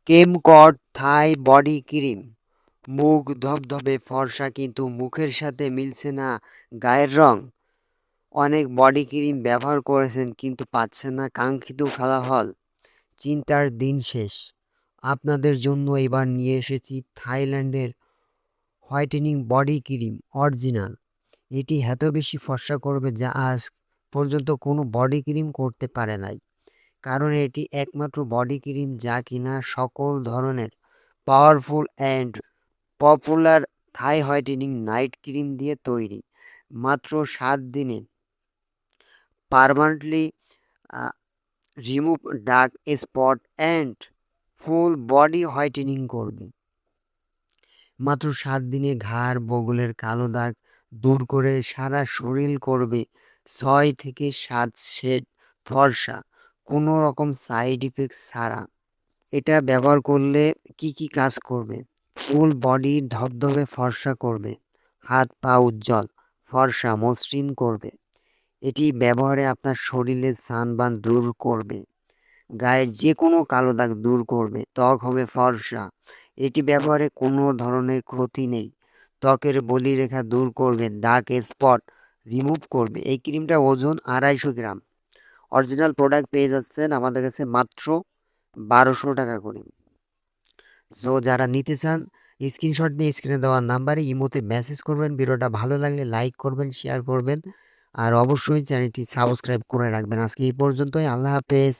কেমকট থাই body cream. মুখ ধবধবে ফর্সা কিন্তু মুখের সাথে মিলছে না গায়ের রং। অনেক বডি ক্রিম ব্যবহার করেছেন কিন্তু পাচ্ছেন না কাঙ্ক্ষিত ফলাফল। চিন্তার দিন শেষ। আপনাদের জন্য এবার নিয়ে এসেছি থাইল্যান্ডের হোয়াইটেনিং বডি ক্রিম অরিজিনাল। এটি এত বেশি ফর্সা করবে যা আজ পর্যন্ত কোনো বডি ক্রিম করতে পারে নাই। কারণ এটি একমাত্র বডি ক্রিম যা কিনা সকল ধরনের powerful and popular Thai whitening night cream দিয়ে তৈরি। মাত্র 7 দিনে permanently remove dark spot and full body whitening করবে। মাত্র 7 দিনে ঘাড় বগলের কালো দাগ দূর করে সারা শরীর করবে 6 থেকে 7 শেড ফর্সা, কোনো রকম সাইড ইফেক্ট ছাড়া। এটা ব্যবহার করলে কি কি কাজ করবে? ফুল বডি ধবধবে ফর্সা করবে, হাত পা উজ্জ্বল ফর্সা মসৃণ করবে। এটি ব্যবহারে আপনার শরীরের সানবার্ন দূর করবে, গায়ের যে কোনো কালো দাগ দূর করবে, ত্বক হবে ফর্সা। এটি ব্যবহারে কোনো ধরনের ক্ষতি নেই, ত্বকের বলিরেখা দূর করবে, ডার্ক স্পট রিমুভ করবে। এই ক্রিমটা ওজন 250 গ্রাম। অরিজিনাল প্রোডাক্ট পেয়ে যাচ্ছেন আমাদের কাছে মাত্র 1200 টাকা করে। সো যারা নিতে চান স্ক্রিনশট নিয়ে স্ক্রিনে দেওয়া নাম্বারে ইমোতে মেসেজ করবেন। ভিডিওটা ভালো লাগলে লাইক করবেন, শেয়ার করবেন, আর অবশ্যই চ্যানেলটি সাবস্ক্রাইব করে রাখবেন। আজকে এই পর্যন্তই। আল্লাহ হাফেজ।